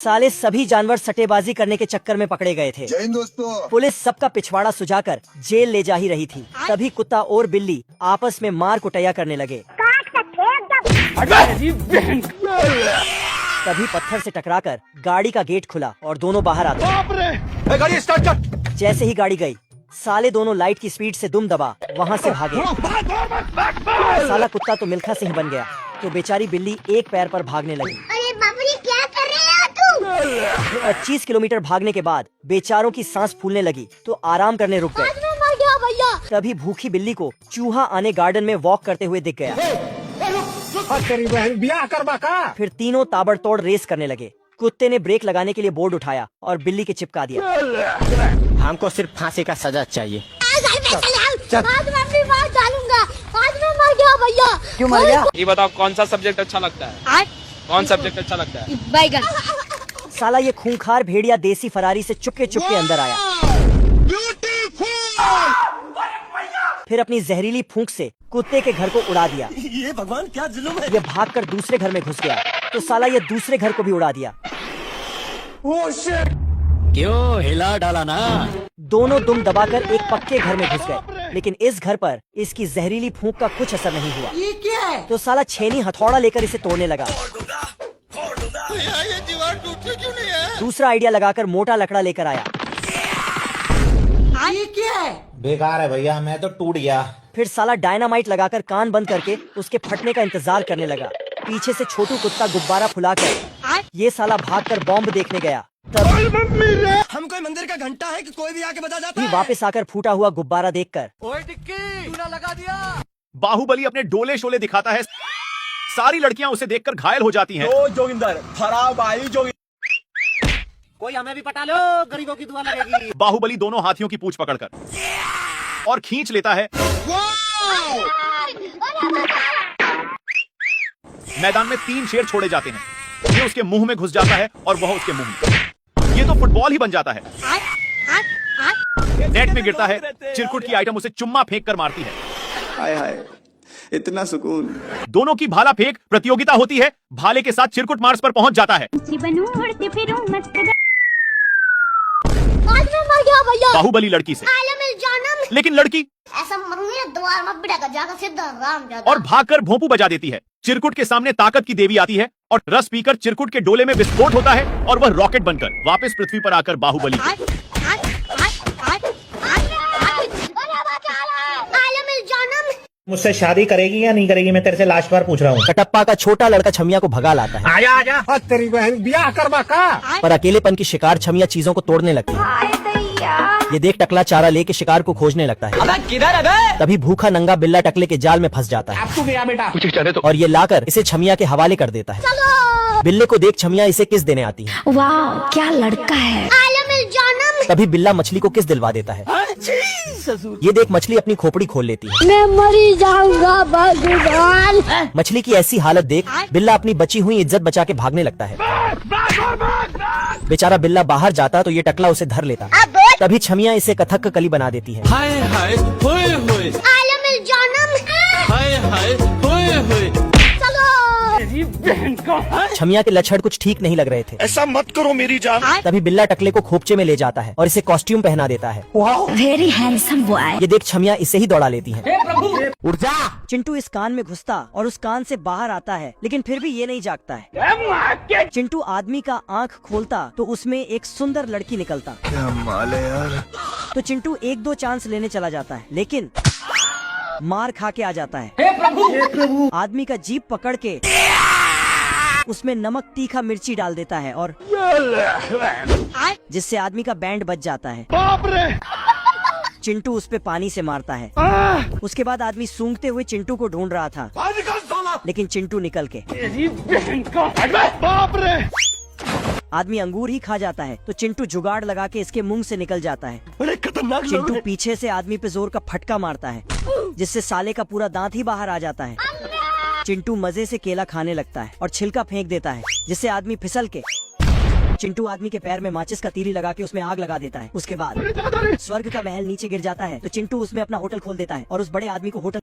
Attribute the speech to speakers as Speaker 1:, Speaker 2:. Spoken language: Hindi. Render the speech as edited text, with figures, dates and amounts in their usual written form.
Speaker 1: साले सभी जानवर सट्टेबाजी करने के चक्कर में पकड़े गए थे।
Speaker 2: जय हिंद दोस्तों।
Speaker 1: पुलिस सबका पिछवाड़ा सुझाकर जेल ले जा ही रही थी। तभी कुत्ता और बिल्ली आपस में मार कुटैया करने लगे। तभी पत्थर से टकराकर गाड़ी का गेट खुला और दोनों बाहर आ गए।
Speaker 2: गाड़ी स्टार्ट कर।
Speaker 1: जैसे ही गाड़ी गई, साले दोनों लाइट की स्पीड से दुम दबा वहाँ से भागे। साला कुत्ता तो मिल्खा सिंह बन गया, तो बेचारी बिल्ली एक पैर पर भागने लगी।
Speaker 3: अरे बाप रे, क्या कर रहे हो तुम?
Speaker 1: 25 किलोमीटर भागने के बाद बेचारों की सांस फूलने लगी, तो आराम करने रुक गए।
Speaker 3: आज मैं मर गया भैया।
Speaker 1: तभी भूखी बिल्ली को चूहा आने गार्डन में वॉक करते हुए दिख गया।
Speaker 2: ब्याह करवा का।
Speaker 1: फिर तीनों ताबड़तोड़ रेस करने लगे। कुत्ते ने ब्रेक लगाने के लिए बोर्ड उठाया और बिल्ली के चिपका दिया।
Speaker 4: हमको सिर्फ फांसी का सजा चाहिए।
Speaker 3: आज मैं अपनी बात डालूंगा। आज मैं मर गया भैया।
Speaker 1: क्यों मर गया?
Speaker 5: ये बताओ कौन सा सब्जेक्ट अच्छा लगता है? कौन सब्जेक्ट अच्छा लगता है?
Speaker 3: बैगन।
Speaker 1: साला ये खूंखार भेड़िया देसी फरारी से चुपके चुपके अंदर आया। फिर अपनी जहरीली फूंक से कुत्ते के घर को उड़ा दिया।
Speaker 4: ये भगवान क्या जुल्म है।
Speaker 1: ये भागकर दूसरे घर में घुस गया, तो साला ये दूसरे घर को भी उड़ा दिया।
Speaker 4: क्यों हिला डाला ना।
Speaker 1: दोनों दुम दबाकर एक पक्के घर में घुस गए, लेकिन इस घर पर इसकी जहरीली फूंक का कुछ असर नहीं हुआ।
Speaker 4: ये क्या है?
Speaker 1: तो साला छेनी हथौड़ा लेकर इसे तोड़ने लगा।
Speaker 4: ये दीवार टूटती क्यों नहीं है?
Speaker 1: दूसरा आइडिया लगाकर मोटा लकड़ा लेकर आया।
Speaker 4: ये क्या है?
Speaker 6: बेकार है भैया, मैं तो टूट गया।
Speaker 1: फिर साला डायनामाइट लगाकर कान बंद करके उसके फटने का इंतजार करने लगा। पीछे से छोटू कुत्ता गुब्बारा फुलाकर ये साला भागकर बॉम्ब देखने गया। तभी
Speaker 4: हम कोई मंदिर का घंटा है कि कोई भी आके बजा जाता है?
Speaker 1: वापस आकर फूटा हुआ गुब्बारा देखकर
Speaker 4: ओए टिक्की, तूने लगा दिया।
Speaker 7: बाहुबली अपने डोले शोले दिखाता है, सारी लड़कियां उसे देखकर घायल हो जाती हैं।
Speaker 2: ओ जोगिंदर, खराब आई जोगिंदर।
Speaker 4: कोई हमें भी पटा लो, गरीबों की दुआ लगेगी।
Speaker 7: बाहुबली दोनों हाथियों की पूंछ पकड़कर और खींच लेता है। मैदान में 3 शेर छोड़े जाते हैं। ये उसके मुंह में घुस जाता है और वह उसके मुंह में। ये तो फुटबॉल ही बन जाता है। नेट में गिरता है। चिरकुट की आइटम उसे चुम्मा फेंक कर मारती है।
Speaker 2: हाय हाय, इतना सुकून।
Speaker 7: दोनों की भाला फेंक प्रतियोगिता होती है। भाले के साथ चिरकुट मार्स पर पहुंच जाता है।
Speaker 3: आज मैं मर गया भैया।
Speaker 7: बाहुबली लड़की से,
Speaker 3: आलम जानम।
Speaker 7: लेकिन लड़की
Speaker 3: ऐसा मरूंगी द्वार में बिड़ा का जाकर सीधा राम जाता।
Speaker 7: और भागकर भोंपू बजा देती है। चिरकुट के सामने ताकत की देवी आती है और रस पीकर चिरकुट के डोले में विस्फोट होता है और वह रॉकेट बनकर वापस पृथ्वी पर आकर बाहुबली
Speaker 6: मुझसे शादी करेगी या नहीं करेगी, मैं तेरे से लास्ट बार पूछ रहा हूँ।
Speaker 1: कटप्पा का छोटा लड़का छमिया को भगा लाता है।
Speaker 6: आजा आजा। तेरी बहन ब्याह करवा का।
Speaker 1: पर अकेलेपन की शिकार छमिया चीजों को तोड़ने लगती है। ये देख टकला चारा लेके शिकार को खोजने लगता है।
Speaker 4: अबे किधर है बे?
Speaker 1: तभी भूखा नंगा बिल्ला टकले के जाल में फंस जाता है।
Speaker 6: अब तू गया बेटा।
Speaker 1: और ये लाकर इसे छमिया के हवाले कर देता है। बिल्ले को देख छमिया इसे किस देने आती है।
Speaker 3: वाह, क्या लड़का है। आलम जानम।
Speaker 1: तभी बिल्ला मछली को किस दिलवा देता है। ये देख मछली अपनी खोपड़ी खोल लेती है।
Speaker 3: मैं मरी जाऊंगा भगवान।
Speaker 1: मछली की ऐसी हालत देख बिल्ला अपनी बची हुई इज्जत बचा के भागने लगता है। बेचारा बिल्ला बाहर जाता तो ये टकला उसे धर लेता। तभी छमिया इसे कथक कली बना देती है।
Speaker 4: हाय हाय होए होए।
Speaker 3: आलम जानम।
Speaker 4: हाय हाय होए होए।
Speaker 3: चलो।
Speaker 1: छमिया के लक्षण कुछ ठीक नहीं लग रहे थे।
Speaker 2: ऐसा मत करो मेरी जान।
Speaker 1: तभी बिल्ला टकले को खोपचे में ले जाता है और इसे कॉस्ट्यूम पहना देता है।
Speaker 3: Very handsome boy.
Speaker 1: ये देख छमिया इसे ही दौड़ा लेती है।
Speaker 6: उठ जा।
Speaker 1: चिंटू इस कान में घुसता और उस कान से बाहर आता है, लेकिन फिर भी ये नहीं जागता है। चिंटू आदमी का आंख खोलता तो उसमें एक सुंदर लड़की निकलता।
Speaker 2: क्या माल है यार।
Speaker 1: तो चिंटू 1-2 चांस लेने चला जाता है, लेकिन मार खा के आ जाता है। आदमी का जीभ पकड़ के उसमें नमक तीखा मिर्ची डाल देता है और जिससे आदमी का बैंड बच जाता है। चिंटू उस पे पानी से मारता है। उसके बाद आदमी सूंघते हुए चिंटू को ढूंढ रहा था, लेकिन चिंटू निकल के आदमी अंगूर ही खा जाता है। तो चिंटू जुगाड़ लगा के इसके मुंह से निकल जाता है।
Speaker 4: अरे खतरनाक।
Speaker 1: चिंटू पीछे से आदमी पे जोर का फटका मारता है, जिससे साले का पूरा दांत ही बाहर आ जाता है। चिंटू मजे से केला खाने लगता है और छिलका फेंक देता है, जिससे आदमी फिसल के चिंटू आदमी के पैर में माचिस का तीली लगा के उसमें आग लगा देता है। उसके बाद स्वर्ग का महल नीचे गिर जाता है। तो चिंटू उसमें अपना होटल खोल देता है और उस बड़े आदमी को होटल